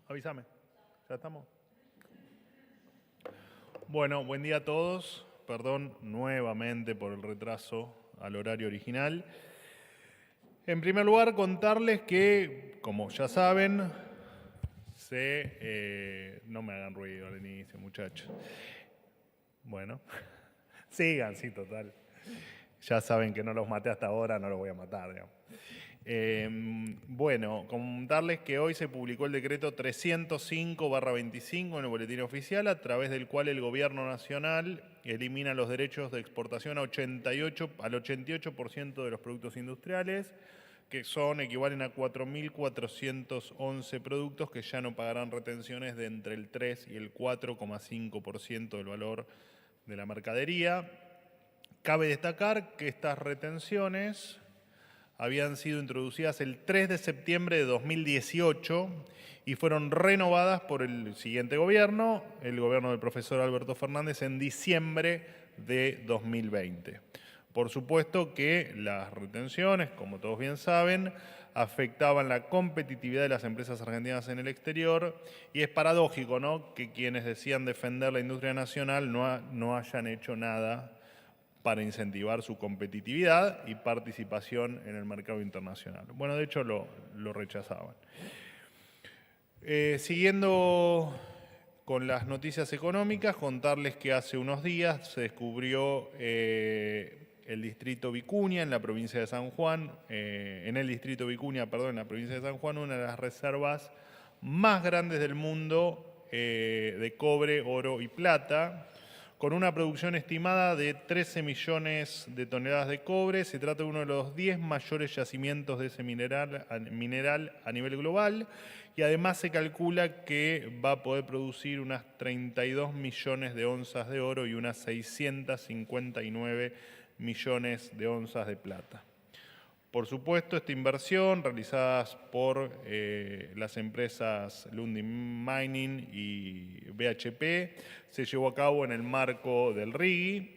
Avísame. ¿Ya estamos? Bueno, buen día a todos. Perdón nuevamente por el retraso al horario original. En primer lugar, contarles que, como ya saben, no me hagan ruido al inicio, muchachos. Bueno, sigan, sí, total. Ya saben que no los maté hasta ahora, no los voy a matar, digamos. Bueno, contarles que hoy se publicó el decreto 305/25 en el Boletín Oficial, a través del cual el Gobierno Nacional elimina los derechos de exportación al 88% de los productos industriales, que equivalen a 4.411 productos que ya no pagarán retenciones de entre el 3 y el 4,5% del valor de la mercadería. Cabe destacar que estas retenciones habían sido introducidas el 3 de septiembre de 2018 y fueron renovadas por el siguiente gobierno, el gobierno del profesor Alberto Fernández, en diciembre de 2020. Por supuesto que las retenciones, como todos bien saben, afectaban la competitividad de las empresas argentinas en el exterior, y es paradójico, ¿no?, que quienes decían defender la industria nacional no hayan hecho nada para incentivar su competitividad y participación en el mercado internacional. Bueno, de hecho lo rechazaban. Siguiendo con las noticias económicas, contarles que hace unos días se descubrió el distrito Vicuña, en la provincia de San Juan, en la provincia de San Juan, una de las reservas más grandes del mundo de cobre, oro y plata, con una producción estimada de 13 millones de toneladas de cobre. Se trata de uno de los 10 mayores yacimientos de ese mineral a nivel global, y además se calcula que va a poder producir unas 32 millones de onzas de oro y unas 659 millones de onzas de plata. Por supuesto, esta inversión, realizada por las empresas Lundin Mining y BHP, se llevó a cabo en el marco del RIGI,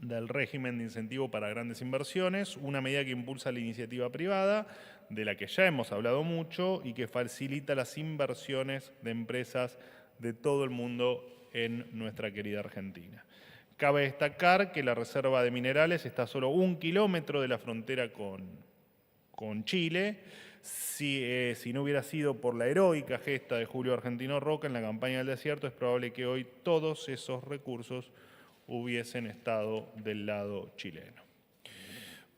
del Régimen de Incentivo para Grandes Inversiones, una medida que impulsa la iniciativa privada, de la que ya hemos hablado mucho, y que facilita las inversiones de empresas de todo el mundo en nuestra querida Argentina. Cabe destacar que la reserva de minerales está a solo 1 kilómetro de la frontera con Chile. Si no hubiera sido por la heroica gesta de Julio Argentino Roca en la campaña del desierto, es probable que hoy todos esos recursos hubiesen estado del lado chileno.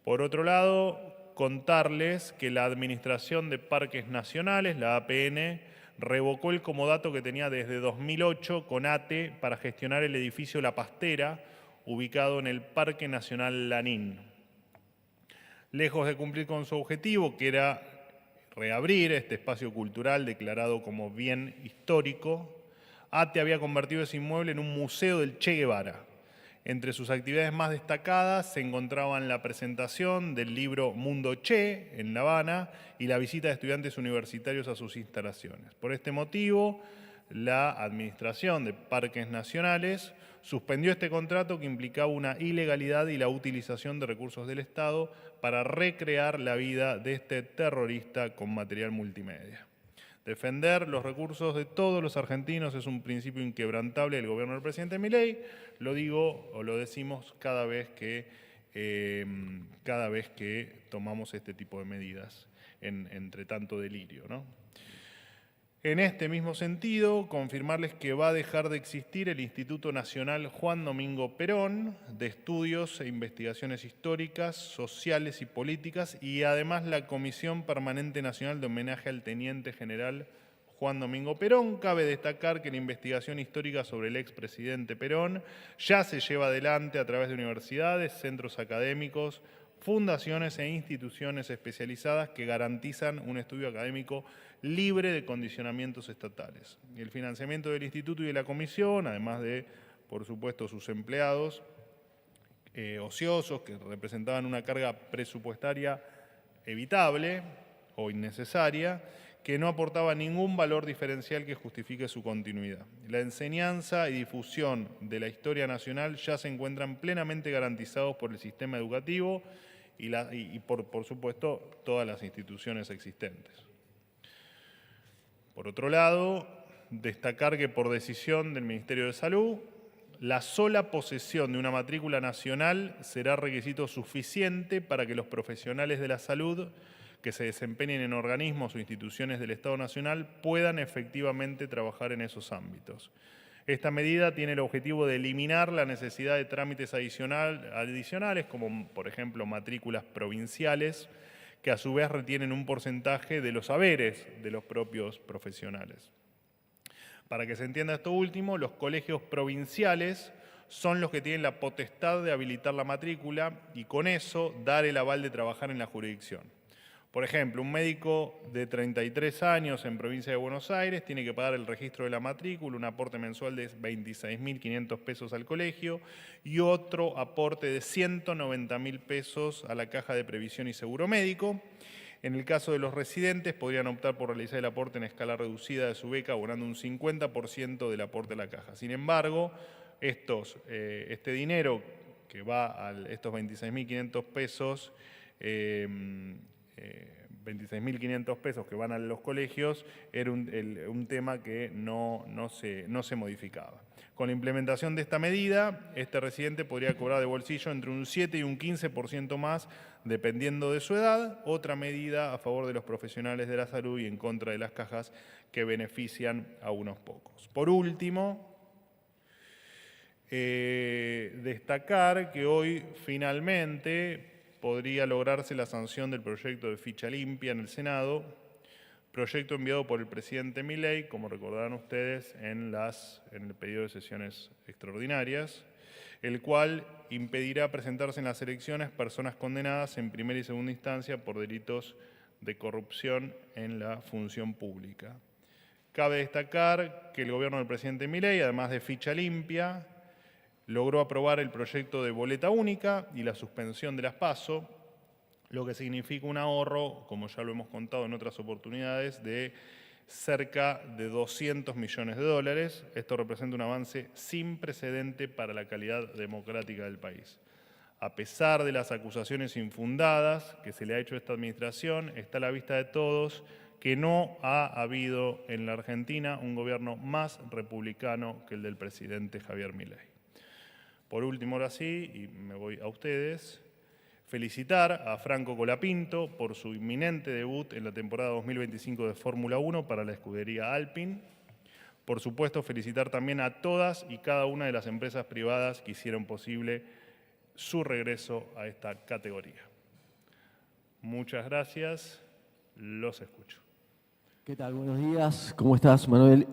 Por otro lado, contarles que la Administración de Parques Nacionales, la APN, revocó el comodato que tenía desde 2008 con ATE para gestionar el edificio La Pastera, ubicado en el Parque Nacional Lanín. Lejos de cumplir con su objetivo, que era reabrir este espacio cultural declarado como bien histórico, ATE había convertido ese inmueble en un museo del Che Guevara. Entre sus actividades más destacadas se encontraban la presentación del libro Mundo Che en La Habana y la visita de estudiantes universitarios a sus instalaciones. Por este motivo, la Administración de Parques Nacionales suspendió este contrato, que implicaba una ilegalidad y la utilización de recursos del Estado para recrear la vida de este terrorista con material multimedia. Defender los recursos de todos los argentinos es un principio inquebrantable del gobierno del presidente Milei. Lo digo o lo decimos cada vez que tomamos este tipo de medidas entre tanto delirio, ¿no? En este mismo sentido, confirmarles que va a dejar de existir el Instituto Nacional Juan Domingo Perón de Estudios e Investigaciones Históricas, Sociales y Políticas, y además la Comisión Permanente Nacional de Homenaje al Teniente General Juan Domingo Perón. Cabe destacar que la investigación histórica sobre el expresidente Perón ya se lleva adelante a través de universidades, centros académicos, fundaciones e instituciones especializadas que garantizan un estudio académico libre de condicionamientos estatales. El financiamiento del Instituto y de la Comisión, además de, por supuesto, sus empleados ociosos, que representaban una carga presupuestaria evitable o innecesaria, que no aportaba ningún valor diferencial que justifique su continuidad. La enseñanza y difusión de la historia nacional ya se encuentran plenamente garantizados por el sistema educativo y por supuesto, todas las instituciones existentes. Por otro lado, destacar que por decisión del Ministerio de Salud, la sola posesión de una matrícula nacional será requisito suficiente para que los profesionales de la salud que se desempeñen en organismos o instituciones del Estado Nacional puedan efectivamente trabajar en esos ámbitos. Esta medida tiene el objetivo de eliminar la necesidad de trámites adicionales, como por ejemplo matrículas provinciales, que a su vez retienen un porcentaje de los saberes de los propios profesionales. Para que se entienda esto último, los colegios provinciales son los que tienen la potestad de habilitar la matrícula y con eso dar el aval de trabajar en la jurisdicción. Por ejemplo, un médico de 33 años en provincia de Buenos Aires tiene que pagar el registro de la matrícula, un aporte mensual de 26.500 pesos al colegio y otro aporte de 190.000 pesos a la Caja de Previsión y Seguro Médico. En el caso de los residentes, podrían optar por realizar el aporte en escala reducida de su beca, abonando un 50% del aporte a la caja. Sin embargo, este dinero que va a estos 26.500 pesos, 26.500 pesos que van a los colegios, era un tema que no se modificaba. Con la implementación de esta medida, este residente podría cobrar de bolsillo entre un 7 y un 15% más, dependiendo de su edad, otra medida a favor de los profesionales de la salud y en contra de las cajas que benefician a unos pocos. Por último, destacar que hoy finalmente podría lograrse la sanción del proyecto de ficha limpia en el Senado, proyecto enviado por el presidente Milei, como recordarán ustedes, en el pedido de sesiones extraordinarias, el cual impedirá presentarse en las elecciones personas condenadas en primera y segunda instancia por delitos de corrupción en la función pública. Cabe destacar que el gobierno del presidente Milei, además de ficha limpia, logró aprobar el proyecto de boleta única y la suspensión de las PASO, lo que significa un ahorro, como ya lo hemos contado en otras oportunidades, de cerca de 200 millones de dólares. Esto representa un avance sin precedente para la calidad democrática del país. A pesar de las acusaciones infundadas que se le ha hecho a esta administración, está a la vista de todos que no ha habido en la Argentina un gobierno más republicano que el del presidente Javier Milei. Por último, ahora sí, y me voy a ustedes, felicitar a Franco Colapinto por su inminente debut en la temporada 2025 de Fórmula 1 para la escudería Alpine. Por supuesto, felicitar también a todas y cada una de las empresas privadas que hicieron posible su regreso a esta categoría. Muchas gracias, los escucho. ¿Qué tal? Buenos días. ¿Cómo estás, Manuel?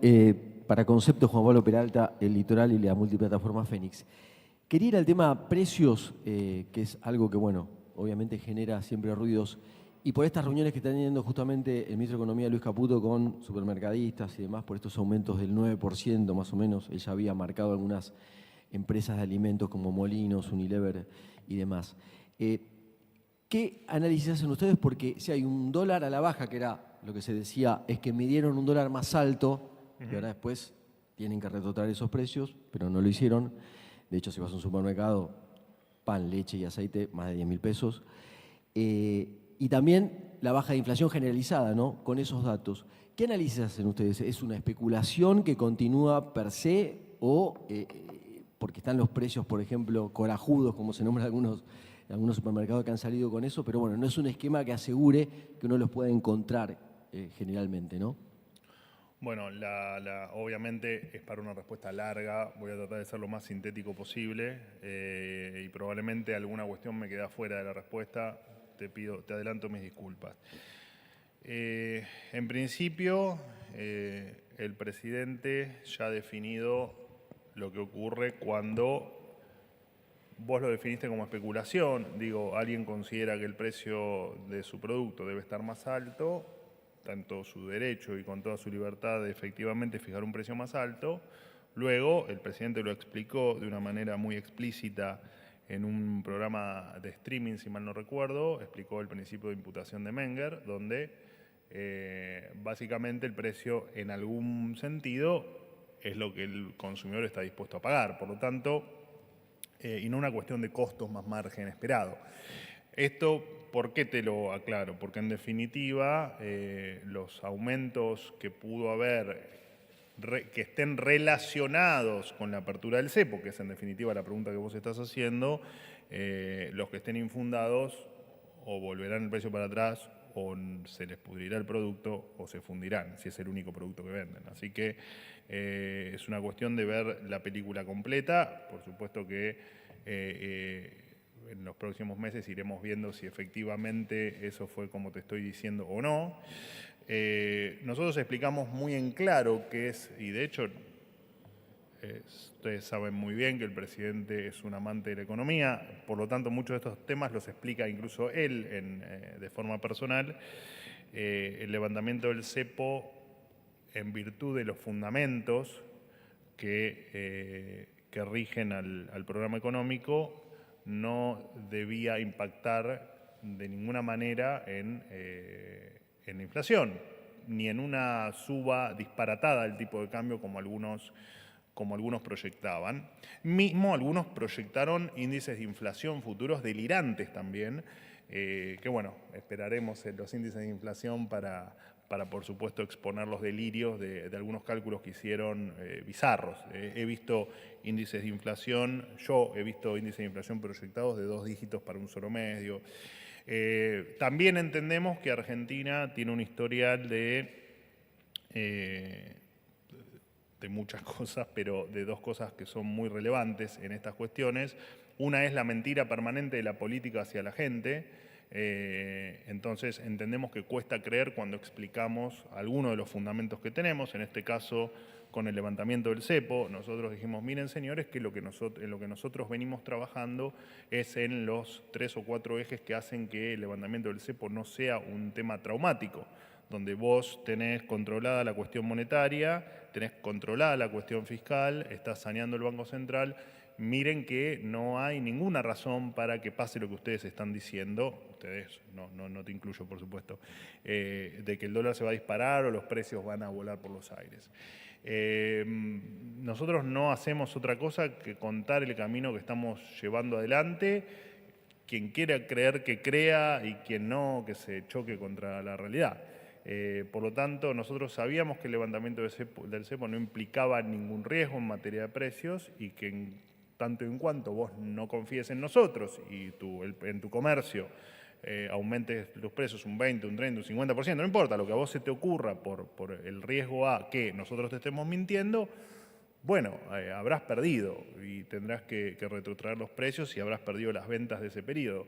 Para Concepto, Juan Pablo Peralta, El Litoral y la multiplataforma Fénix. Quería ir al tema precios, que es algo que, bueno, obviamente genera siempre ruidos. Y por estas reuniones que está teniendo justamente el ministro de Economía, Luis Caputo, con supermercadistas y demás, por estos aumentos del 9% más o menos, él ya había marcado algunas empresas de alimentos como Molinos, Unilever y demás. ¿Qué análisis hacen ustedes? Porque si hay un dólar a la baja, que era lo que se decía, es que midieron un dólar más alto, y ahora después tienen que retrotraer esos precios, pero no lo hicieron. De hecho, si vas a un supermercado, pan, leche y aceite, más de 10.000 pesos. Y también la baja de inflación generalizada, ¿no? Con esos datos. ¿Qué análisis hacen ustedes? ¿Es una especulación que continúa per se o porque están los precios, por ejemplo, corajudos, como se nombran algunos supermercados que han salido con eso? Pero bueno, no es un esquema que asegure que uno los pueda encontrar generalmente, ¿no? Bueno, obviamente es para una respuesta larga, voy a tratar de ser lo más sintético posible y probablemente alguna cuestión me queda fuera de la respuesta, te adelanto mis disculpas. En principio, el presidente ya ha definido lo que ocurre cuando vos lo definiste como especulación. Digo, alguien considera que el precio de su producto debe estar más alto, tanto su derecho y con toda su libertad de efectivamente fijar un precio más alto. Luego, el presidente lo explicó de una manera muy explícita en un programa de streaming, si mal no recuerdo, explicó el principio de imputación de Menger, donde básicamente el precio en algún sentido es lo que el consumidor está dispuesto a pagar. Por lo tanto, y no una cuestión de costos más margen esperado. Esto ¿por qué te lo aclaro? Porque en definitiva los aumentos que pudo haber que estén relacionados con la apertura del cepo, que es en definitiva la pregunta que vos estás haciendo, los que estén infundados o volverán el precio para atrás o se les pudrirá el producto o se fundirán, si es el único producto que venden. Así que es una cuestión de ver la película completa. Por supuesto que en los próximos meses iremos viendo si efectivamente eso fue como te estoy diciendo o no. Nosotros explicamos muy en claro qué es, y de hecho ustedes saben muy bien que el presidente es un amante de la economía, por lo tanto muchos de estos temas los explica incluso él de forma personal. El levantamiento del cepo, en virtud de los fundamentos que rigen al programa económico, no debía impactar de ninguna manera en la inflación, ni en una suba disparatada del tipo de cambio como algunos proyectaban. Mismo algunos proyectaron índices de inflación futuros delirantes también, que bueno, esperaremos los índices de inflación para por supuesto exponer los delirios de algunos cálculos que hicieron bizarros. He visto índices de inflación, yo he visto índices de inflación proyectados de 2 dígitos para un solo mes. También entendemos que Argentina tiene un historial de muchas cosas, pero de 2 cosas que son muy relevantes en estas cuestiones. Una es la mentira permanente de la política hacia la gente. Entonces entendemos que cuesta creer cuando explicamos algunos de los fundamentos que tenemos. En este caso, con el levantamiento del cepo, nosotros dijimos, miren señores, que en lo que nosotros venimos trabajando es en los 3 o 4 ejes que hacen que el levantamiento del cepo no sea un tema traumático, donde vos tenés controlada la cuestión monetaria, tenés controlada la cuestión fiscal, estás saneando el Banco Central. Miren que no hay ninguna razón para que pase lo que ustedes están diciendo, ustedes, no te incluyo por supuesto, de que el dólar se va a disparar o los precios van a volar por los aires. Nosotros no hacemos otra cosa que contar el camino que estamos llevando adelante. Quien quiera creer que crea y quien no, que se choque contra la realidad. Por lo tanto, nosotros sabíamos que el levantamiento del cepo no implicaba ningún riesgo en materia de precios y que tanto en cuanto vos no confíes en nosotros y en tu comercio aumentes los precios un 20, un 30, un 50%, no importa, lo que a vos se te ocurra por el riesgo a que nosotros te estemos mintiendo, bueno, habrás perdido y tendrás que retrotraer los precios y habrás perdido las ventas de ese periodo.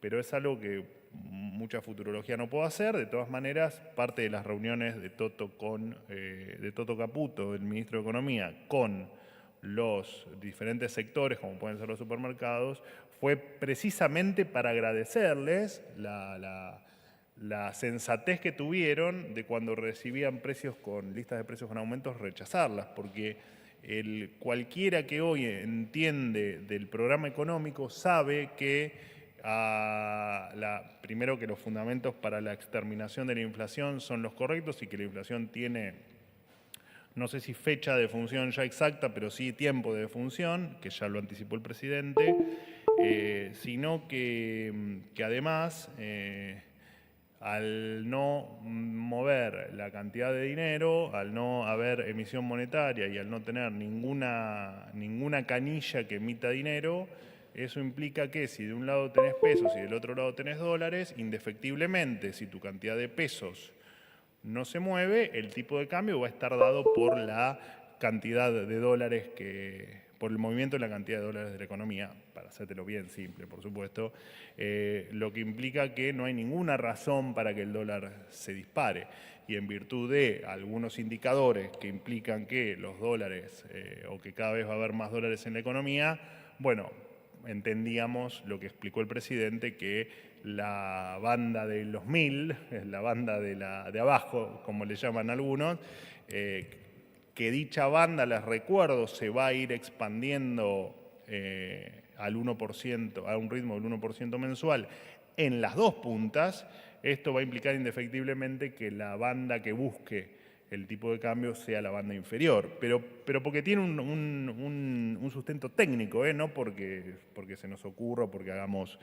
Pero es algo que mucha futurología no puede hacer. De todas maneras, parte de las reuniones de Toto Caputo, el ministro de Economía, con los diferentes sectores, como pueden ser los supermercados, fue precisamente para agradecerles la sensatez que tuvieron de cuando recibían precios con listas de precios con aumentos, rechazarlas, porque cualquiera que hoy entiende del programa económico sabe que primero que los fundamentos para la exterminación de la inflación son los correctos y que la inflación tiene, no sé si fecha de función ya exacta, pero sí tiempo de función, que ya lo anticipó el presidente, sino que además, al no mover la cantidad de dinero, al no haber emisión monetaria y al no tener ninguna canilla que emita dinero, eso implica que si de un lado tenés pesos y del otro lado tenés dólares, indefectiblemente, si tu cantidad de pesos no se mueve, el tipo de cambio va a estar dado por la cantidad de dólares por el movimiento de la cantidad de dólares de la economía, para hacértelo bien simple, por supuesto, lo que implica que no hay ninguna razón para que el dólar se dispare. Y en virtud de algunos indicadores que implican que los dólares, o que cada vez va a haber más dólares en la economía, bueno, entendíamos lo que explicó el presidente, que la banda de los 1000, la banda de abajo, como le llaman algunos, que dicha banda, les recuerdo, se va a ir expandiendo al 1%, a un ritmo del 1% mensual en las 2 puntas. Esto va a implicar indefectiblemente que la banda que busque el tipo de cambio sea la banda inferior, pero porque tiene un sustento técnico, no porque se nos ocurra, porque hagamos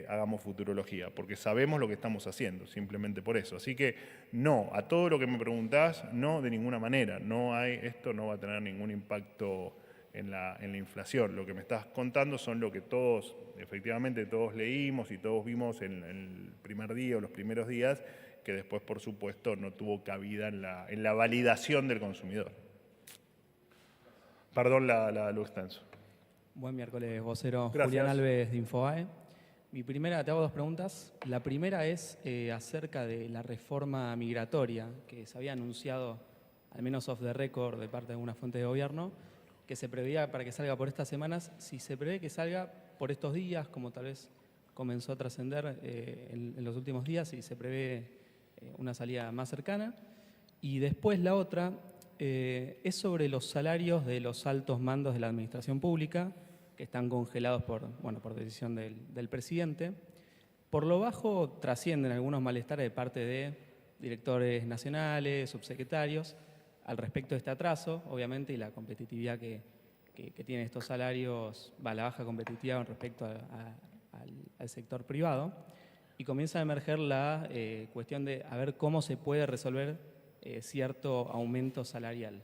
hagamos futurología, porque sabemos lo que estamos haciendo, simplemente por eso. Así que no, a todo lo que me preguntás, no, de ninguna manera. Esto no va a tener ningún impacto en la inflación. Lo que me estás contando son lo que todos, efectivamente todos leímos y todos vimos en el primer día o los primeros días, que después, por supuesto, no tuvo cabida en la validación del consumidor. Perdón lo extenso. Buen miércoles, vocero. Gracias. Julián Alves de Infobae. Te hago dos preguntas. La primera es acerca de la reforma migratoria que se había anunciado, al menos off the record, de parte de algunas fuentes de gobierno, que se preveía para que salga por estas semanas. Si se prevé que salga por estos días, como tal vez comenzó a trascender en los últimos días, y se prevé una salida más cercana. Y después la otra es sobre los salarios de los altos mandos de la administración pública, que están congelados por decisión del presidente. Por lo bajo trascienden algunos malestares de parte de directores nacionales, subsecretarios, al respecto de este atraso, obviamente, y la competitividad que tienen estos salarios, la baja competitividad con respecto al sector privado. Y comienza a emerger la cuestión de a ver cómo se puede resolver cierto aumento salarial.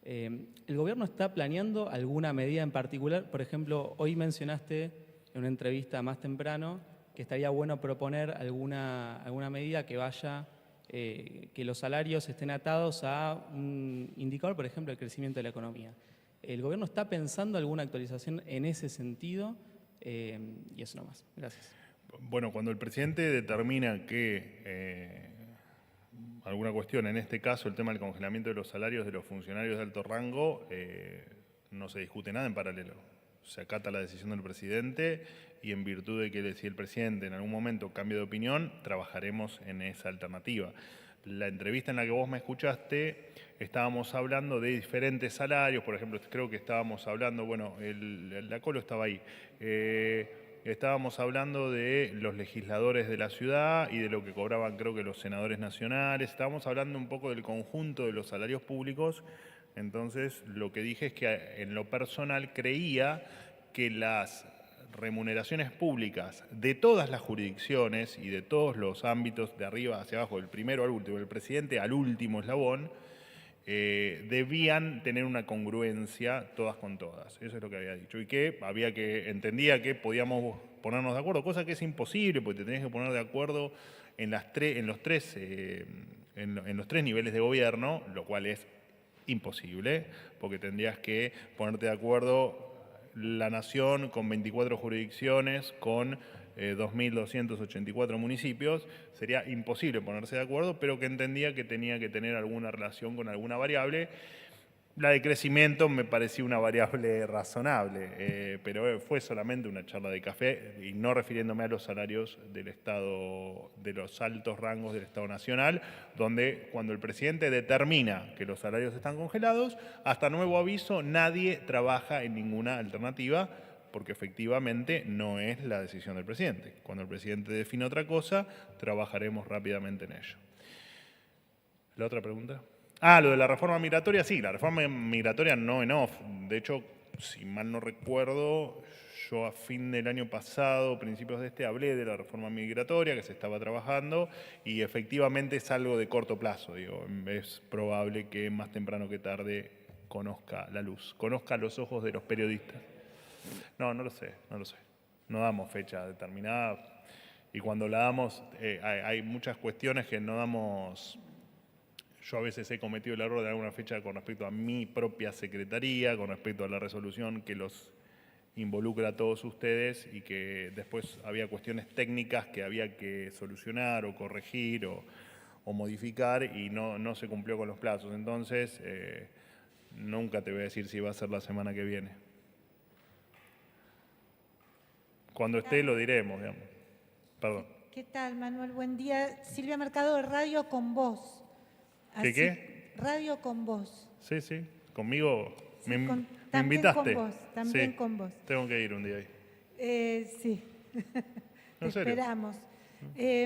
¿El gobierno está planeando alguna medida en particular? Por ejemplo, hoy mencionaste en una entrevista más temprano que estaría bueno proponer alguna medida que vaya, que los salarios estén atados a un indicador, por ejemplo, el crecimiento de la economía. ¿El gobierno está pensando alguna actualización en ese sentido? Y eso nomás. Gracias. Bueno, cuando el presidente determina que alguna cuestión, en este caso el tema del congelamiento de los salarios de los funcionarios de alto rango, no se discute nada en paralelo. Se acata la decisión del presidente y en virtud de que si el presidente en algún momento cambia de opinión, trabajaremos en esa alternativa. La entrevista en la que vos me escuchaste, estábamos hablando de diferentes salarios, por ejemplo, creo que estábamos hablando, bueno, la Colo estaba ahí, estábamos hablando de los legisladores de la ciudad y de lo que cobraban, creo que los senadores nacionales. Estábamos hablando un poco del conjunto de los salarios públicos. Entonces, lo que dije es que en lo personal creía que las remuneraciones públicas de todas las jurisdicciones y de todos los ámbitos de arriba hacia abajo, del primero al último, del presidente al último eslabón, debían tener una congruencia todas con todas. Eso es lo que había dicho. Y que entendía que podíamos ponernos de acuerdo, cosa que es imposible, porque te tenés que poner de acuerdo en los tres niveles de gobierno, lo cual es imposible, porque tendrías que ponerte de acuerdo la nación con 24 jurisdicciones, con 2.284 municipios. Sería imposible ponerse de acuerdo, pero que entendía que tenía que tener alguna relación con alguna variable. La de crecimiento me parecía una variable razonable, pero fue solamente una charla de café y no refiriéndome a los salarios del Estado, de los altos rangos del Estado Nacional, donde cuando el presidente determina que los salarios están congelados, hasta nuevo aviso nadie trabaja en ninguna alternativa, porque efectivamente no es la decisión del presidente. Cuando el presidente define otra cosa, trabajaremos rápidamente en ello. ¿La otra pregunta? Lo de la reforma migratoria, sí, la reforma migratoria no en off. De hecho, si mal no recuerdo, yo a fin del año pasado, principios de este, hablé de la reforma migratoria que se estaba trabajando y efectivamente es algo de corto plazo. Digo, es probable que más temprano que tarde conozca la luz, conozca los ojos de los periodistas. No lo sé. No damos fecha determinada y cuando la damos hay muchas cuestiones que no damos. Yo a veces he cometido el error de dar una fecha con respecto a mi propia secretaría, con respecto a la resolución que los involucra a todos ustedes y que después había cuestiones técnicas que había que solucionar o corregir o modificar y no se cumplió con los plazos. Entonces, nunca te voy a decir si va a ser la semana que viene. Cuando esté lo diremos, digamos. Perdón. ¿Qué tal, Manuel? Buen día. Silvia Mercado de Radio Con Vos. ¿Qué? Radio Con Vos. Sí. Conmigo Sí, me también invitaste. Con vos, también sí, con vos. Tengo que ir un día ahí. Sí. Te ¿En serio? esperamos.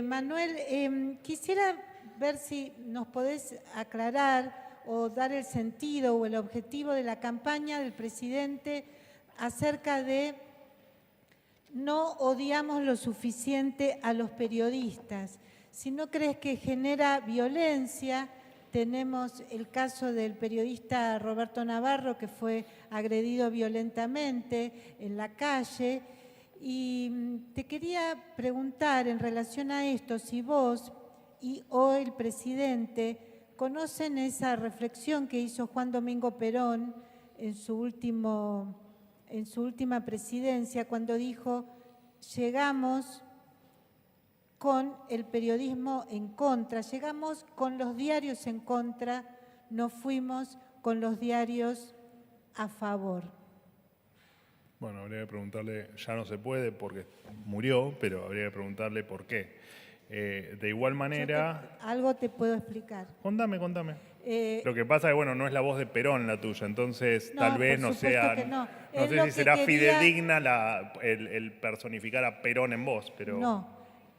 Manuel, quisiera ver si nos podés aclarar o dar el sentido o el objetivo de la campaña del presidente acerca de no odiamos lo suficiente a los periodistas. Si no crees que genera violencia, tenemos el caso del periodista Roberto Navarro, que fue agredido violentamente en la calle. Y te quería preguntar en relación a esto, si vos o el presidente conocen esa reflexión que hizo Juan Domingo Perón en su última presidencia, cuando dijo: llegamos con el periodismo en contra, llegamos con los diarios en contra, no fuimos con los diarios a favor. Bueno, habría que preguntarle, ya no se puede porque murió, pero habría que preguntarle por qué. De igual manera... Algo te puedo explicar. Contame. Lo que pasa es que, bueno, no es la voz de Perón la tuya, entonces tal vez no sea... No sé si será fidedigna el personificar a Perón en vos, pero... No,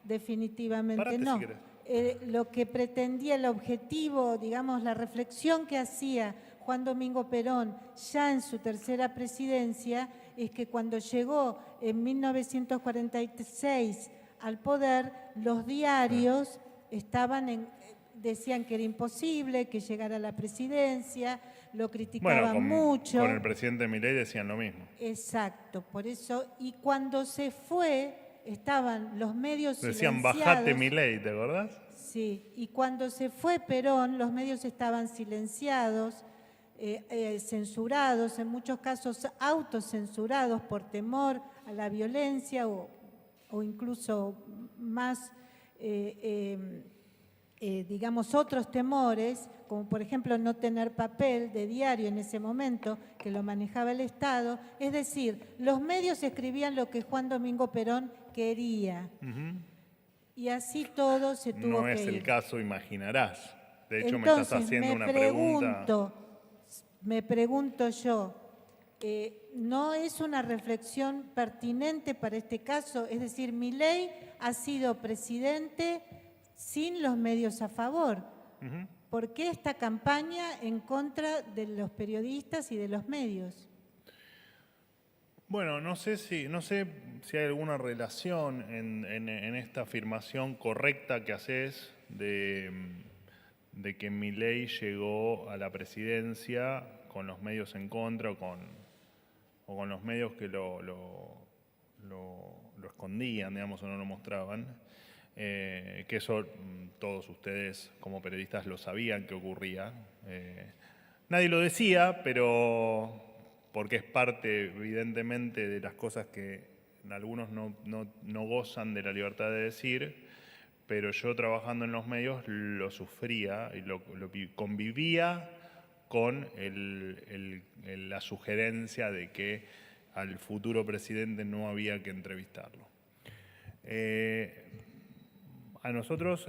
definitivamente Parate no. si querés. Lo que pretendía, el objetivo, digamos, la reflexión que hacía Juan Domingo Perón ya en su tercera presidencia es que cuando llegó en 1946 al poder, los diarios decían que era imposible que llegara a la presidencia, lo criticaban mucho. Con el presidente Milei decían lo mismo. Exacto, por eso. Y cuando se fue, estaban los medios Decían, silenciados. bajate Milei, ¿te acordás? Sí, y cuando se fue Perón, los medios estaban silenciados, censurados, en muchos casos autocensurados por temor a la violencia o incluso más, digamos, otros temores, como por ejemplo no tener papel de diario en ese momento, que lo manejaba el Estado. Es decir, los medios escribían lo que Juan Domingo Perón quería. Y así todo se tuvo que ir. No es el caso, imaginarás. De hecho, me estás haciendo una pregunta. Me pregunto yo, ¿no es una reflexión pertinente para este caso? Es decir, Milei ha sido presidente sin los medios a favor. ¿Por qué esta campaña en contra de los periodistas y de los medios? Bueno, no sé si hay alguna relación en esta afirmación correcta que haces de que Milei llegó a la presidencia con los medios en contra o con los medios que lo escondían, digamos, o no lo mostraban. Que eso todos ustedes como periodistas lo sabían que ocurría. Nadie lo decía, pero porque es parte evidentemente de las cosas que algunos no gozan de la libertad de decir, pero yo trabajando en los medios lo sufría y lo convivía con la sugerencia de que al futuro presidente no había que entrevistarlo. A nosotros,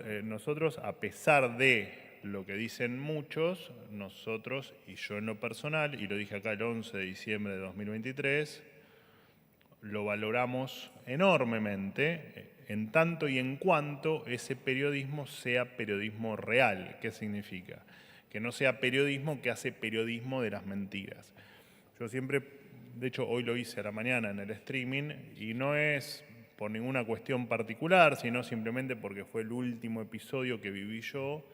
a pesar de lo que dicen muchos, nosotros, y yo en lo personal, y lo dije acá el 11 de diciembre de 2023, lo valoramos enormemente, en tanto y en cuanto ese periodismo sea periodismo real. ¿Qué significa? Que no sea periodismo que hace periodismo de las mentiras. Yo siempre, de hecho hoy lo hice a la mañana en el streaming, y no es por ninguna cuestión particular, sino simplemente porque fue el último episodio que viví yo.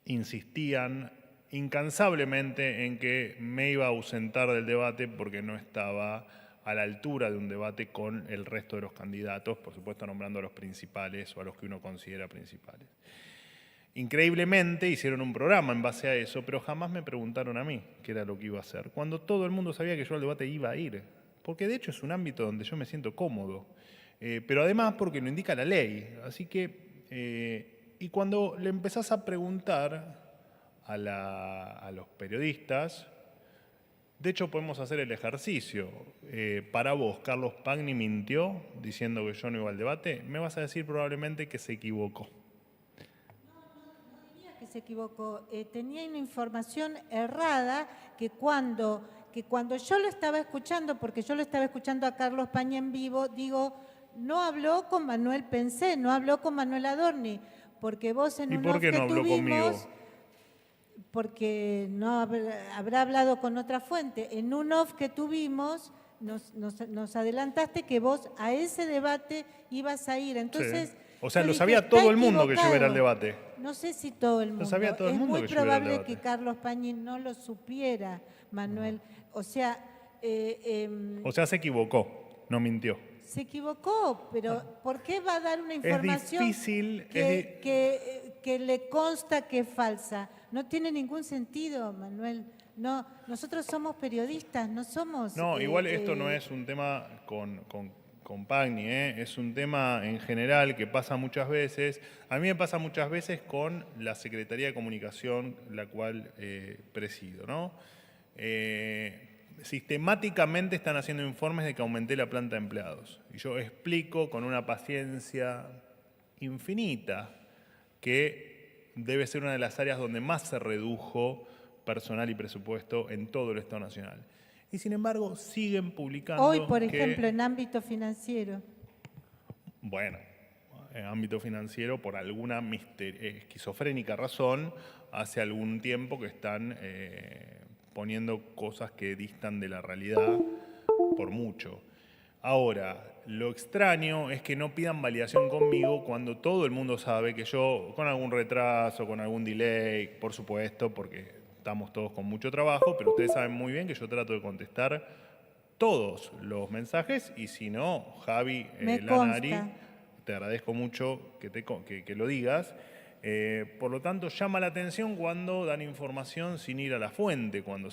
Insistían incansablemente en que me iba a ausentar del debate porque no estaba a la altura de un debate con el resto de los candidatos, por supuesto nombrando a los principales o a los que uno considera principales. Increíblemente hicieron un programa en base a eso, pero jamás me preguntaron a mí qué era lo que iba a hacer, cuando todo el mundo sabía que yo al debate iba a ir, porque de hecho es un ámbito donde yo me siento cómodo, pero además porque lo indica la ley. Así que, y cuando le empezás a preguntar a los periodistas, de hecho podemos hacer el ejercicio. Para vos, Carlos Pagni mintió diciendo que yo no iba al debate, me vas a decir probablemente que se equivocó. No diría que se equivocó. Tenía una información errada que cuando yo lo estaba escuchando, porque yo lo estaba escuchando a Carlos Pagni en vivo, digo, no habló con Manuel Pensé, no habló con Manuel Adorni, porque vos en un off que tuvimos... ¿Y por qué no habló conmigo? Porque no habrá hablado con otra fuente. En un off que tuvimos, nos adelantaste que vos a ese debate ibas a ir. Entonces, Sí. O sea, yo lo dije, sabía "Está todo el mundo que yo iba a ir al equivocado". debate. No sé si todo el mundo. sabía todo el mundo es que muy yo iba a ir al probable debate. que Carlos Pañi no lo supiera, Manuel. O sea, O sea, se equivocó, no mintió. se equivocó, pero ¿por qué va a dar una información difícil, que le consta que es falsa? No tiene ningún sentido, Manuel. No, nosotros somos periodistas, no somos... No, igual esto no es un tema con Pagni, es un tema en general que pasa muchas veces. A mí me pasa muchas veces con la Secretaría de Comunicación, la cual presido, ¿no? Sistemáticamente están haciendo informes de que aumenté la planta de empleados. Y yo explico con una paciencia infinita que debe ser una de las áreas donde más se redujo personal y presupuesto en todo el Estado Nacional. Y sin embargo, siguen publicando Hoy, por que, ejemplo, en ámbito financiero. bueno, en ámbito financiero, por alguna esquizofrénica razón, hace algún tiempo que están poniendo cosas que distan de la realidad por mucho. Ahora, lo extraño es que no pidan validación conmigo cuando todo el mundo sabe que yo, con algún retraso, con algún delay, por supuesto, porque estamos todos con mucho trabajo, pero ustedes saben muy bien que yo trato de contestar todos los mensajes y si no, Javi Me Lanari, consta. te agradezco mucho que lo digas. Por lo tanto, llama la atención cuando dan información sin ir a la fuente, cuando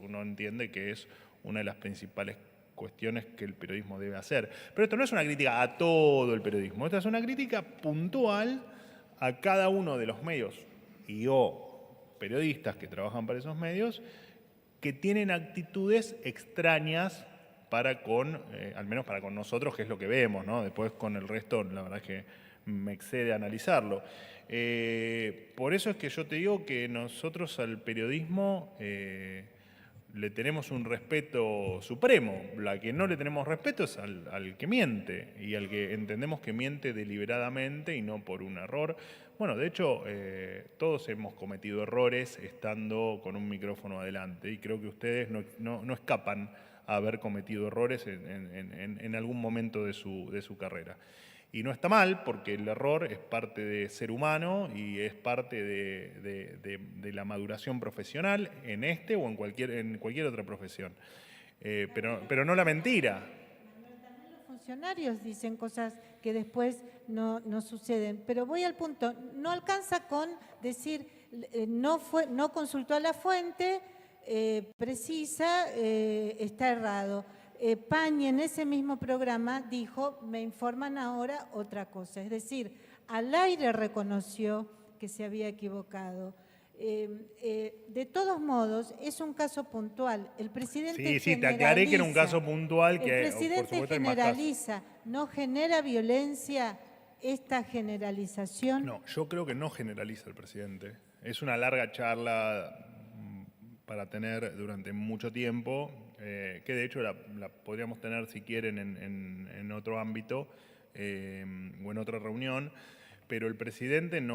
uno entiende que es una de las principales cuestiones que el periodismo debe hacer. Pero esto no es una crítica a todo el periodismo, esta es una crítica puntual a cada uno de los medios y periodistas que trabajan para esos medios que tienen actitudes extrañas para al menos para con nosotros, que es lo que vemos, ¿no? Después con el resto, la verdad es que me excede analizarlo. Por eso es que yo te digo que nosotros al periodismo le tenemos un respeto supremo. La que no le tenemos respeto es al que miente y al que entendemos que miente deliberadamente y no por un error. Bueno, de hecho, todos hemos cometido errores estando con un micrófono adelante y creo que ustedes no escapan a haber cometido errores en algún momento de su carrera. Y no está mal, porque el error es parte de ser humano y es parte de la maduración profesional en este o en cualquier otra profesión. Pero no la mentira. Los funcionarios dicen cosas que después no suceden. Pero voy al punto, no alcanza con decir, no consultó a la fuente precisa, está errado. Pañi en ese mismo programa dijo, me informan ahora otra cosa. Es decir, al aire reconoció que se había equivocado. De todos modos, es un caso puntual. El presidente Sí, te aclaré que era un caso puntual. El presidente generaliza, ¿no genera violencia esta generalización? No, yo creo que no generaliza el presidente. Es una larga charla para tener durante mucho tiempo, que de hecho la podríamos tener si quieren en otro ámbito o en otra reunión, pero el presidente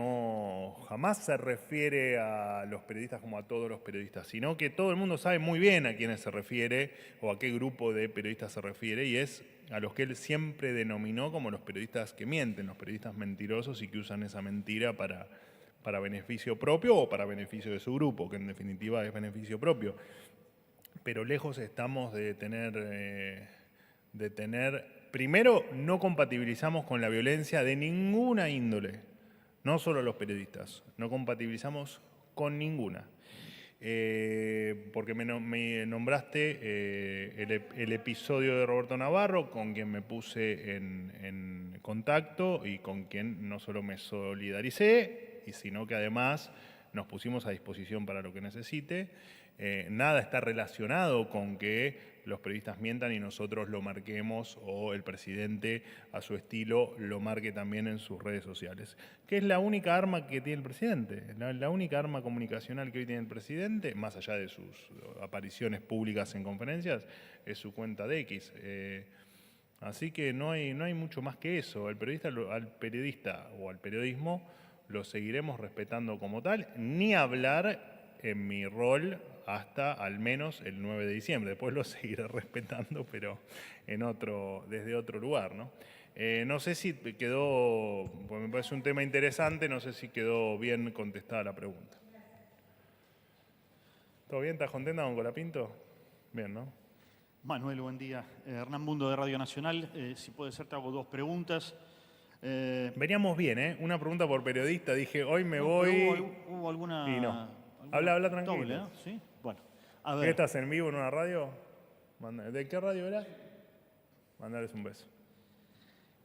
jamás se refiere a los periodistas como a todos los periodistas, sino que todo el mundo sabe muy bien a quiénes se refiere o a qué grupo de periodistas se refiere y es a los que él siempre denominó como los periodistas que mienten, los periodistas mentirosos y que usan esa mentira para beneficio propio o para beneficio de su grupo, que en definitiva es beneficio propio. Pero lejos estamos de tener, primero, no compatibilizamos con la violencia de ninguna índole, no solo los periodistas, no compatibilizamos con ninguna. Porque me nombraste el episodio de Roberto Navarro, con quien me puse en contacto y con quien no solo me solidaricé, sino que además nos pusimos a disposición para lo que necesite. Nada está relacionado con que los periodistas mientan y nosotros lo marquemos o el presidente a su estilo lo marque también en sus redes sociales, que es la única arma que tiene el presidente, la única arma comunicacional que hoy tiene el presidente, más allá de sus apariciones públicas en conferencias, es su cuenta de X. Así que no hay mucho más que eso. Al periodista o al periodismo lo seguiremos respetando como tal, ni hablar en mi rol hasta al menos el 9 de diciembre. Después lo seguiré respetando, pero desde otro lugar, ¿no? No sé si quedó, pues me parece un tema interesante, no sé si quedó bien contestada la pregunta. ¿Todo bien? ¿Estás contenta con Colapinto? Bien, ¿no? Manuel, buen día. Hernán Mundo de Radio Nacional. Si puede ser, te hago 2 preguntas. Veníamos bien, ¿eh? Una pregunta por periodista. Dije, hoy me No, voy. pero hubo alguna. Y no. alguna Habla tranquilo. doble, ¿no? ¿Sí? Bueno, a ¿Qué ver. estás en vivo en una radio? ¿De qué radio era? Mandales un beso.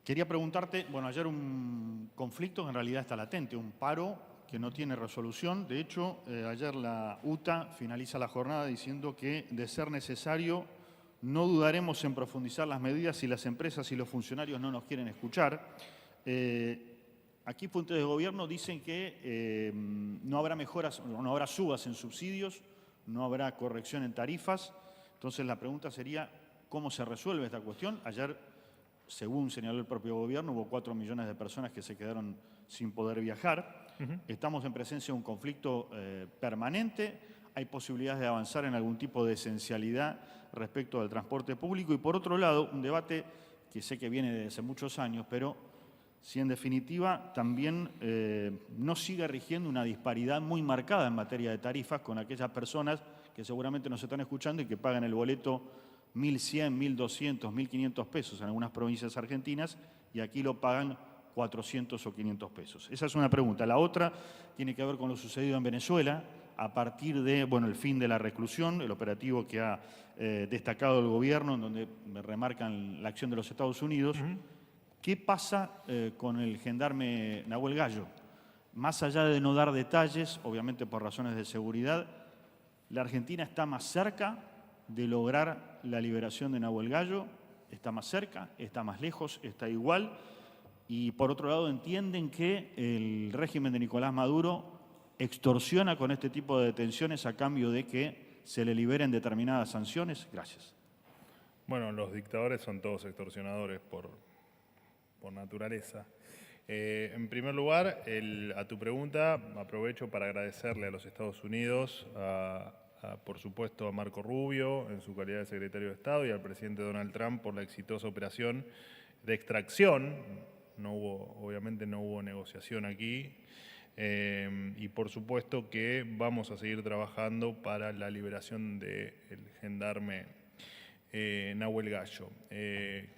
Quería preguntarte, bueno, ayer un conflicto que en realidad está latente, un paro que no tiene resolución. De hecho, ayer la UTA finaliza la jornada diciendo que, de ser necesario, no dudaremos en profundizar las medidas si las empresas y los funcionarios no nos quieren escuchar. Aquí fuentes de gobierno dicen que no habrá mejoras, no habrá subas en subsidios, no habrá corrección en tarifas. Entonces la pregunta sería, ¿cómo se resuelve esta cuestión? Ayer, según señaló el propio gobierno, hubo 4 millones de personas que se quedaron sin poder viajar. Estamos en presencia de un conflicto permanente. Hay posibilidades de avanzar en algún tipo de esencialidad respecto al transporte público. Y por otro lado, un debate que sé que viene desde hace muchos años, pero si en definitiva también no sigue rigiendo una disparidad muy marcada en materia de tarifas con aquellas personas que seguramente nos están escuchando y que pagan el boleto 1.100, 1.200, 1.500 pesos en algunas provincias argentinas y aquí lo pagan 400 o 500 pesos. Esa es una pregunta. La otra tiene que ver con lo sucedido en Venezuela a partir de, bueno, el fin de la reclusión, el operativo que ha destacado el gobierno, en donde me remarcan la acción de los Estados Unidos. ¿Qué pasa con el gendarme Nahuel Gallo? Más allá de no dar detalles, obviamente por razones de seguridad, ¿la Argentina está más cerca de lograr la liberación de Nahuel Gallo? ¿Está más cerca? ¿Está más lejos? ¿Está igual? Y por otro lado, ¿entienden que el régimen de Nicolás Maduro extorsiona con este tipo de detenciones a cambio de que se le liberen determinadas sanciones? Gracias. Bueno, los dictadores son todos extorsionadores por naturaleza. En primer lugar, a tu pregunta, aprovecho para agradecerle a los Estados Unidos, por supuesto a Marco Rubio en su calidad de secretario de Estado y al presidente Donald Trump por la exitosa operación de extracción. Obviamente no hubo negociación aquí. Y por supuesto que vamos a seguir trabajando para la liberación del gendarme Nahuel Gallo,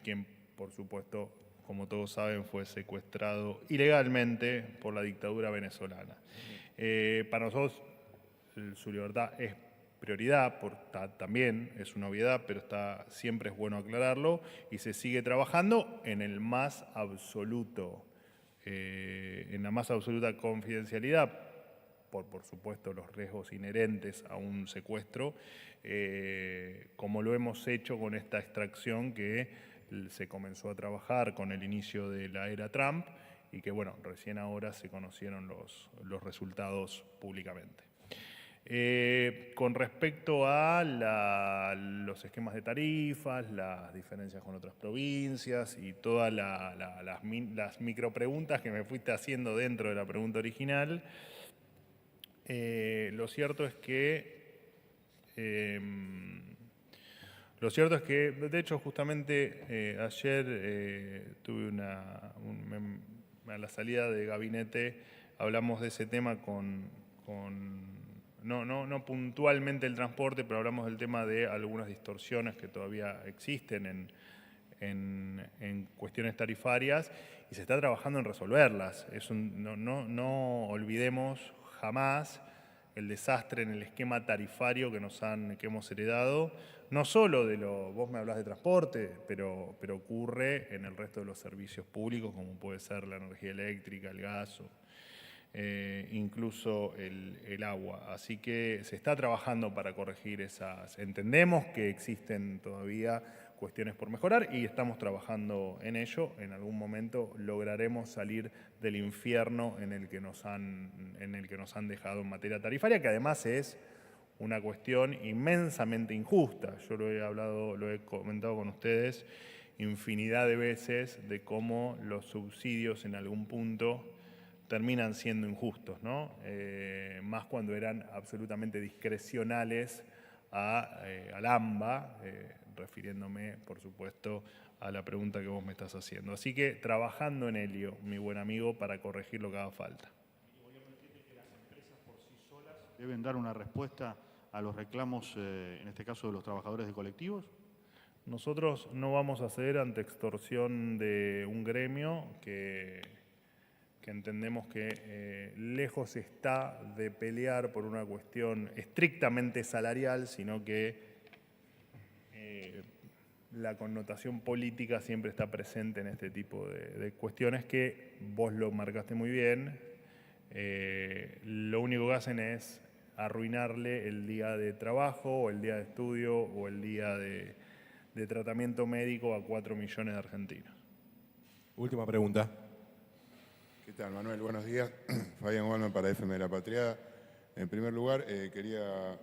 quien por supuesto, como todos saben, fue secuestrado ilegalmente por la dictadura venezolana. Para nosotros su libertad es prioridad, también es una obviedad, pero siempre es bueno aclararlo, y se sigue trabajando en la más absoluta confidencialidad, por supuesto los riesgos inherentes a un secuestro, como lo hemos hecho con esta extracción que se comenzó a trabajar con el inicio de la era Trump y que, bueno, recién ahora se conocieron los resultados públicamente. Con respecto a los esquemas de tarifas, las diferencias con otras provincias y todas las micropreguntas que me fuiste haciendo dentro de la pregunta original, lo cierto es que, de hecho, justamente ayer tuve a la salida de gabinete, hablamos de ese tema no puntualmente el transporte, pero hablamos del tema de algunas distorsiones que todavía existen en cuestiones tarifarias y se está trabajando en resolverlas. No olvidemos jamás el desastre en el esquema tarifario que hemos heredado, no solo vos me hablás de transporte, pero ocurre en el resto de los servicios públicos, como puede ser la energía eléctrica, el gas, incluso el agua. Así que se está trabajando para corregir esas. Entendemos que existen todavía cuestiones por mejorar y estamos trabajando en ello. En algún momento lograremos salir del infierno en el que nos han dejado en materia tarifaria, que además es una cuestión inmensamente injusta. Yo lo he comentado con ustedes infinidad de veces de cómo los subsidios en algún punto terminan siendo injustos, ¿no? Más cuando eran absolutamente discrecionales al AMBA, refiriéndome, por supuesto, a la pregunta que vos me estás haciendo. Así que trabajando en ello, mi buen amigo, para corregir lo que haga falta. ¿Deben dar una respuesta a los reclamos, en este caso de los trabajadores de colectivos? Nosotros no vamos a ceder ante extorsión de un gremio que entendemos que lejos está de pelear por una cuestión estrictamente salarial, sino que la connotación política siempre está presente en este tipo de cuestiones que vos lo marcaste muy bien. Lo único que hacen es arruinarle el día de trabajo o el día de estudio o el día de tratamiento médico a 4 millones de argentinos. Última pregunta. ¿Qué tal, Manuel? Buenos días. Fabián Gualman para FM de la Patriada. En primer lugar, quería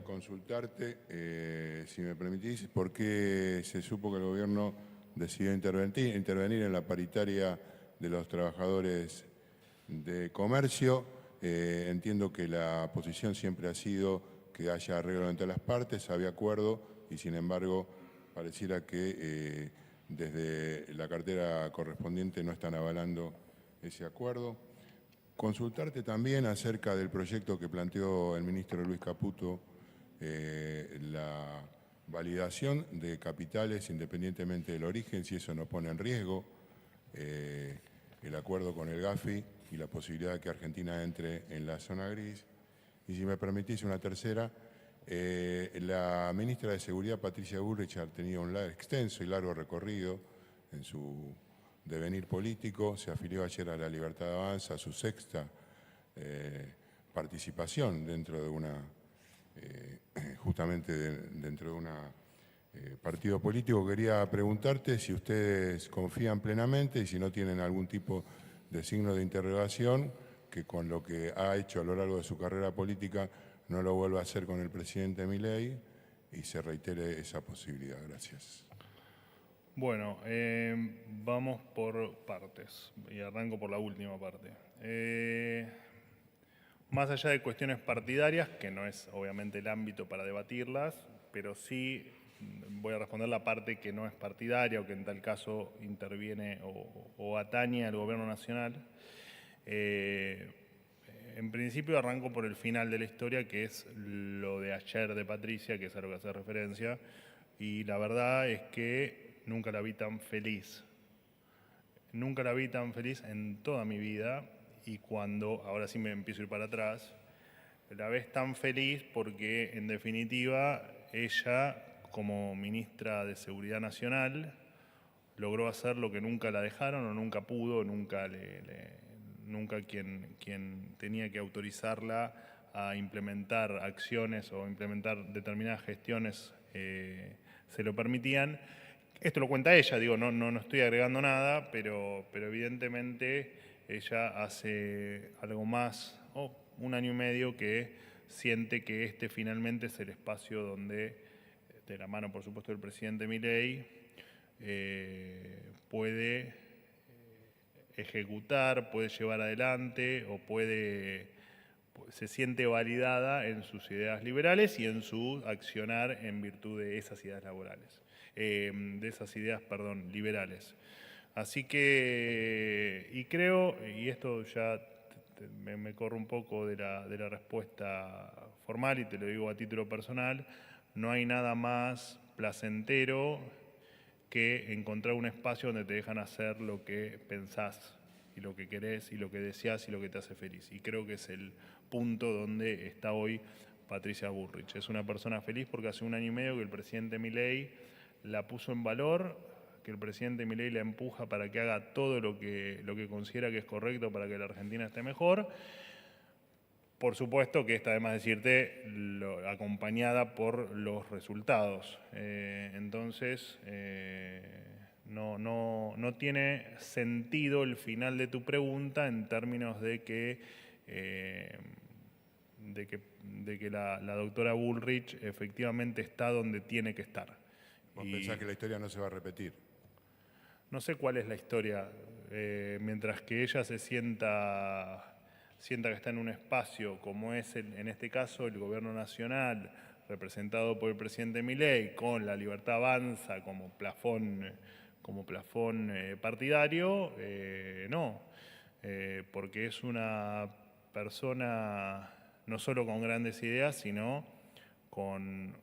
consultarte, si me permitís, por qué se supo que el gobierno decidió intervenir en la paritaria de los trabajadores de comercio. Entiendo que la posición siempre ha sido que haya arreglo entre las partes, había acuerdo y sin embargo pareciera que desde la cartera correspondiente no están avalando ese acuerdo. Consultarte también acerca del proyecto que planteó el ministro Luis Caputo, la validación de capitales independientemente del origen, si eso no pone en riesgo el acuerdo con el GAFI y la posibilidad de que Argentina entre en la zona gris. Y si me permitís una tercera, la ministra de Seguridad, Patricia Bullrich, ha tenido un extenso y largo recorrido en su devenir político, se afilió ayer a la Libertad Avanza, su sexta participación dentro de una, justamente dentro de una partido político. Quería preguntarte si ustedes confían plenamente y si no tienen algún tipo de signo de interrogación, que con lo que ha hecho a lo largo de su carrera política no lo vuelva a hacer con el presidente Milei y se reitere esa posibilidad. Gracias. Bueno, vamos por partes y arranco por la última parte. Más allá de cuestiones partidarias, que no es obviamente el ámbito para debatirlas, pero sí voy a responder la parte que no es partidaria o que en tal caso interviene o atañe al gobierno nacional. En principio arranco por el final de la historia, que es lo de ayer de Patricia, que es a lo que hace referencia, y la verdad es que nunca la vi tan feliz. Nunca la vi tan feliz en toda mi vida, y cuando, ahora sí me empiezo a ir para atrás, la ves tan feliz porque en definitiva ella, como ministra de Seguridad Nacional, logró hacer lo que nunca la dejaron o nunca pudo, nunca quien tenía que autorizarla a implementar acciones o implementar determinadas gestiones se lo permitían. Esto lo cuenta ella, digo, no estoy agregando nada, pero evidentemente ella hace algo más, un año y medio, que siente que este finalmente es el espacio donde, de la mano por supuesto del presidente Milei, puede ejecutar, puede llevar adelante o se siente validada en sus ideas liberales y en su accionar en virtud de esas ideas laborales, liberales. Así que, y creo, y esto ya me corro un poco de la respuesta formal y te lo digo a título personal, no hay nada más placentero que encontrar un espacio donde te dejan hacer lo que pensás y lo que querés y lo que deseás y lo que te hace feliz. Y creo que es el punto donde está hoy Patricia Bullrich. Es una persona feliz porque hace un año y medio que el presidente Milei la puso en valor, que el presidente Milei la empuja para que haga todo lo que considera que es correcto para que la Argentina esté mejor. Por supuesto que está de más decirte acompañada por los resultados. Entonces, no tiene sentido el final de tu pregunta en términos de que la doctora Bullrich efectivamente está donde tiene que estar. ¿Vos pensás que la historia no se va a repetir? No sé cuál es la historia. Mientras que ella se sienta que está en un espacio como es en este caso el gobierno nacional, representado por el presidente Milei, con la Libertad Avanza como plafón partidario, no. Porque es una persona no solo con grandes ideas, sino con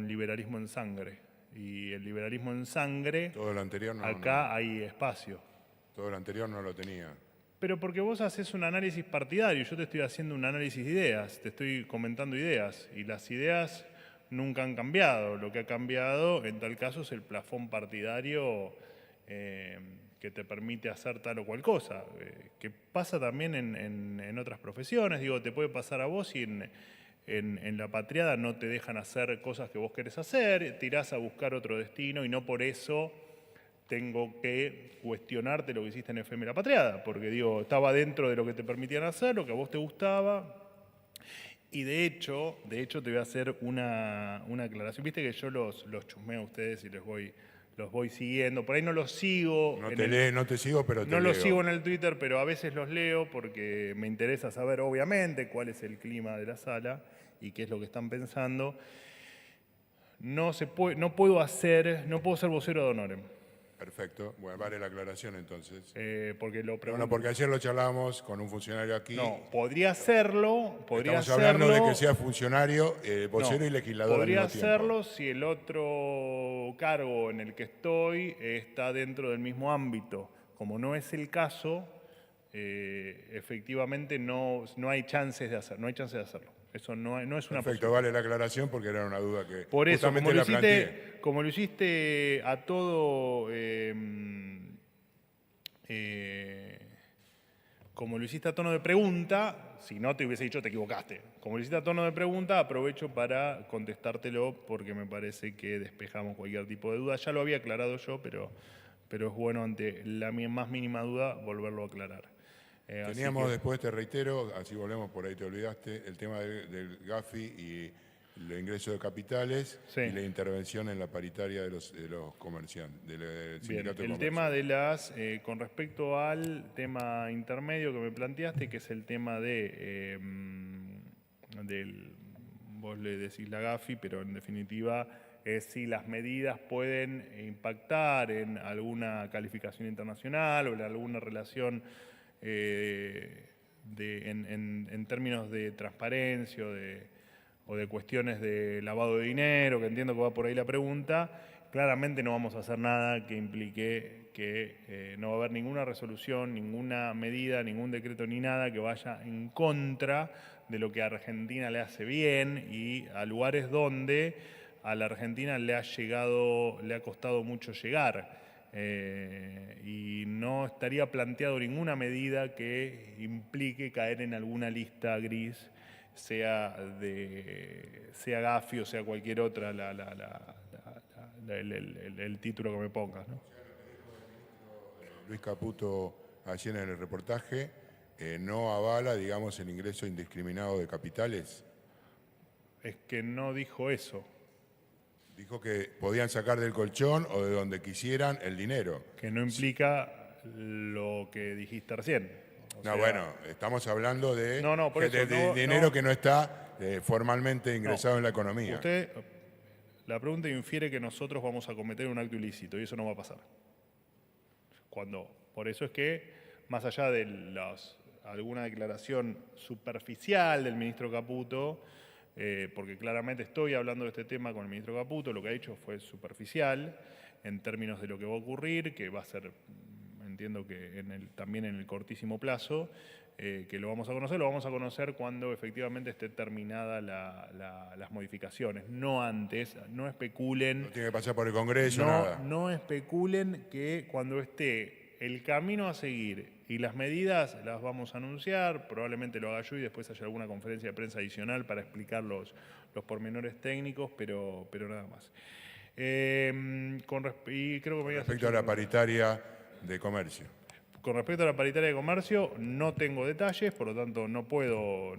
liberalismo en sangre. Y el liberalismo en sangre, Todo lo anterior acá hay espacio. todo lo anterior no lo tenía. Pero porque vos haces un análisis partidario, yo te estoy haciendo un análisis de ideas, te estoy comentando ideas, y las ideas nunca han cambiado. Lo que ha cambiado en tal caso es el plafón partidario que te permite hacer tal o cual cosa, que pasa también en otras profesiones. Digo, te puede pasar a vos y en la patriada no te dejan hacer cosas que vos querés hacer, tirás a buscar otro destino y no por eso tengo que cuestionarte lo que hiciste en FM La Patriada, porque digo, estaba dentro de lo que te permitían hacer, lo que a vos te gustaba. Y de hecho te voy a hacer una aclaración. Viste que yo los chusmeo a ustedes y los voy siguiendo. Por ahí no los sigo. No te sigo, pero te No leo. los sigo en el Twitter, pero a veces los leo porque me interesa saber, obviamente, cuál es el clima de la sala y qué es lo que están pensando. No puedo ser vocero de Honorem. Perfecto. Bueno, vale la aclaración entonces. Porque lo pregunto. Bueno, porque ayer lo charlamos con un funcionario aquí. No, podría hacerlo. Estamos hablando de que sea funcionario, vocero y legislador al Podría mismo tiempo. hacerlo si el otro cargo en el que estoy está dentro del mismo ámbito. Como no es el caso, efectivamente no hay chances de hacerlo. Eso no es una Perfecto, posibilidad. vale la aclaración porque era una duda que Por eso, justamente la planteé. como lo hiciste a todo, como lo hiciste a tono de pregunta, si no te hubiese dicho te equivocaste. Como lo hiciste a tono de pregunta, aprovecho para contestártelo porque me parece que despejamos cualquier tipo de duda. Ya lo había aclarado yo, pero es bueno ante la más mínima duda volverlo a aclarar. Teníamos después, te reitero, así volvemos, por ahí te olvidaste, el tema del GAFI y el ingreso de capitales Sí. y la intervención en la paritaria de los comerciantes, del Bien, sindicato de el comercio. tema con respecto al tema intermedio que me planteaste, que es el tema vos le decís la GAFI, pero en definitiva es si las medidas pueden impactar en alguna calificación internacional o en alguna relación en términos de transparencia o de cuestiones de lavado de dinero, que entiendo que va por ahí la pregunta. Claramente no vamos a hacer nada que implique que no va a haber ninguna resolución, ninguna medida, ningún decreto ni nada que vaya en contra de lo que a Argentina le hace bien y a lugares donde a la Argentina le ha costado mucho llegar. Y no estaría planteado ninguna medida que implique caer en alguna lista gris, sea GAFI o sea cualquier otra el título que me pongas, ¿no? Luis Caputo, ayer en el reportaje, no avala, digamos, el ingreso indiscriminado de capitales. Es que no dijo eso. Dijo que podían sacar del colchón o de donde quisieran el dinero. Que no implica lo que dijiste recién. Bueno, estamos hablando de, por eso, de dinero que no está formalmente ingresado en la economía. La pregunta infiere que nosotros vamos a cometer un acto ilícito y eso no va a pasar. Por eso es que, más allá de alguna declaración superficial del ministro Caputo, porque claramente estoy hablando de este tema con el ministro Caputo, lo que ha dicho fue superficial en términos de lo que va a ocurrir, que va a ser, entiendo que también en el cortísimo plazo, que lo vamos a conocer cuando efectivamente esté terminada las modificaciones, no antes, no especulen. No tiene que pasar por el Congreso, nada. No especulen que cuando esté el camino a seguir y las medidas las vamos a anunciar, probablemente lo haga yo y después haya alguna conferencia de prensa adicional para explicar los pormenores técnicos, pero nada más. Y creo que me Respecto a la paritaria de comercio. Con respecto a la paritaria de comercio, no tengo detalles, por lo tanto no puedo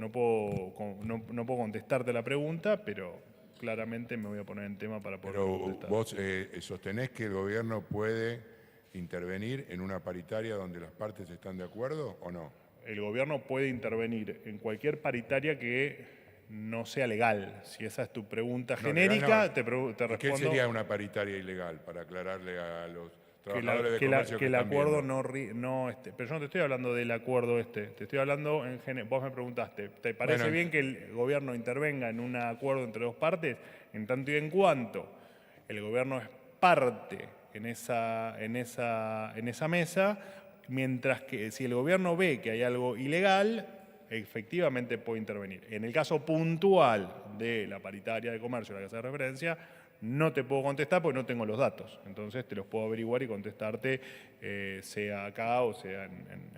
contestarte la pregunta, pero claramente me voy a poner en tema para poder Pero contestar. vos sostenés que el gobierno puede intervenir en una paritaria donde las partes están de acuerdo o no? El gobierno puede intervenir en cualquier paritaria que no sea legal. Si esa es tu pregunta No, genérica, legal no. te ¿Y respondo ¿Qué sería una paritaria ilegal? Para aclararle a los que, trabajadores de que comercio el están acuerdo viendo. pero yo no te estoy hablando del acuerdo te estoy hablando en general. Vos me preguntaste, ¿te parece Bueno, bien que el gobierno intervenga en un acuerdo entre dos partes? En tanto y en cuanto el gobierno es parte en esa mesa, mientras que si el gobierno ve que hay algo ilegal, efectivamente puede intervenir. En el caso puntual de la paritaria de comercio a la que hace referencia, no te puedo contestar porque no tengo los datos. Entonces te los puedo averiguar y contestarte, sea acá o sea en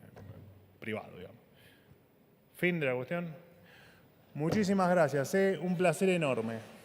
privado, digamos. Fin de la cuestión. Muchísimas gracias, un placer enorme.